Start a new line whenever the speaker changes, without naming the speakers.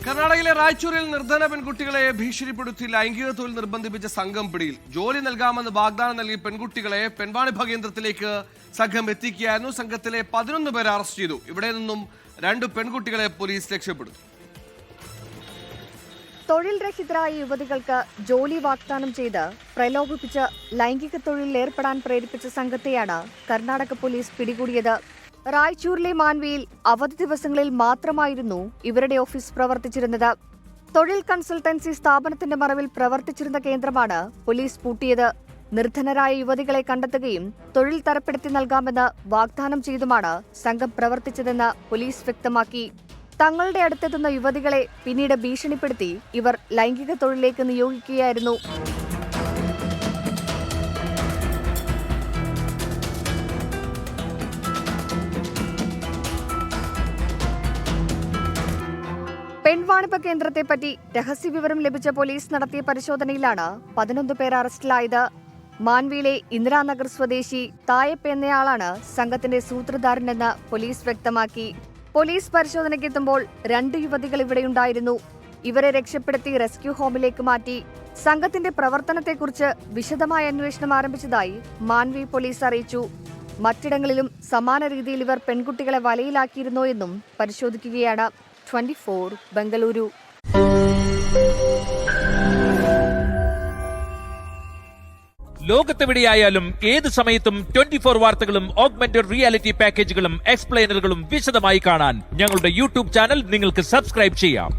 കർണാടകയിലെ റായ്ചൂരിൽ നിർധന പെൺകുട്ടികളെ ഭീഷണിപ്പെടുത്തി ലൈംഗിക തൊഴിൽ നിർബന്ധിപ്പിച്ച സംഘം പിടിയിൽ. ജോലി നൽകാമെന്ന് വാഗ്ദാനം നൽകിയ പെൺകുട്ടികളെ പെൺവാണിഭ കേന്ദ്രത്തിലേക്ക് സംഘം എത്തിക്കുകയായിരുന്നു. സംഘത്തിലെ 11 പേരെ അറസ്റ്റ് ചെയ്തു. ഇവിടെ നിന്നും 2 പെൺകുട്ടികളെ പോലീസ് രക്ഷപ്പെടുത്തി.
തൊഴിൽ രഹിതരായ യുവതികൾക്ക് ജോലി വാഗ്ദാനം ചെയ്ത് പ്രലോഭിപ്പിച്ച് ലൈംഗിക തൊഴിലിൽ ഏർപ്പെടാൻ പ്രേരിപ്പിച്ച സംഘത്തെയാണ് കർണാടക പോലീസ് പിടികൂടിയത്. റായ്ചൂരിലെ മാൻവിയിൽ അവധി ദിവസങ്ങളിൽ മാത്രമായിരുന്നു ഇവരുടെ ഓഫീസ് പ്രവർത്തിച്ചിരുന്നത്. തൊഴിൽ കൺസൾട്ടൻസി സ്ഥാപനത്തിന്റെ മറവിൽ പ്രവർത്തിച്ചിരുന്ന കേന്ദ്രമാണ് പോലീസ് പൂട്ടിയത്. നിർധനരായ യുവതികളെ കണ്ടെത്തുകയും തൊഴിൽ തരപ്പെടുത്തി നൽകാമെന്ന് വാഗ്ദാനം ചെയ്തുമാണ് സംഘം പ്രവർത്തിച്ചതെന്ന് പോലീസ് വ്യക്തമാക്കി. തങ്ങളുടെ അടുത്തെത്തുന്ന യുവതികളെ പിന്നീട് ഭീഷണിപ്പെടുത്തി ഇവർ ലൈംഗിക തൊഴിലിലേക്ക് നിയോഗിക്കുകയായിരുന്നു. പെൺവാണിഭ കേന്ദ്രത്തെപ്പറ്റി രഹസ്യവിവരം ലഭിച്ച പോലീസ് നടത്തിയ പരിശോധനയിലാണ് 11 പേർ അറസ്റ്റിലായത്. മാൻവിയിലെ ഇന്ദിരാനഗർ സ്വദേശി തായപ്പ് എന്നയാളാണ് സംഘത്തിന്റെ സൂത്രധാരനെന്ന് പോലീസ് വ്യക്തമാക്കി. പോലീസ് പരിശോധനയ്ക്കെത്തുമ്പോൾ 2 യുവതികൾ ഇവിടെയുണ്ടായിരുന്നു. ഇവരെ രക്ഷപ്പെടുത്തി റെസ്ക്യൂ ഹോമിലേക്ക് മാറ്റി. സംഘത്തിന്റെ പ്രവർത്തനത്തെക്കുറിച്ച് വിശദമായ അന്വേഷണം ആരംഭിച്ചതായി മാൻവി പോലീസ് അറിയിച്ചു. മറ്റിടങ്ങളിലും സമാന രീതിയിൽ ഇവർ പെൺകുട്ടികളെ വലയിലാക്കിയിരുന്നോ എന്നും പരിശോധിക്കുകയാണ്. 24 ബംഗളൂരു.
ലോകത്തെവിടെയായാലും ഏത് സമയത്തും 24 വാർത്തകളും ഓഗ്മെന്റഡ് റിയാലിറ്റി പാക്കേജുകളും എക്സ്പ്ലെയിനറുകളും വിശദമായി കാണാൻ ഞങ്ങളുടെ യൂട്യൂബ് ചാനൽ നിങ്ങൾക്ക് സബ്സ്ക്രൈബ് ചെയ്യാം.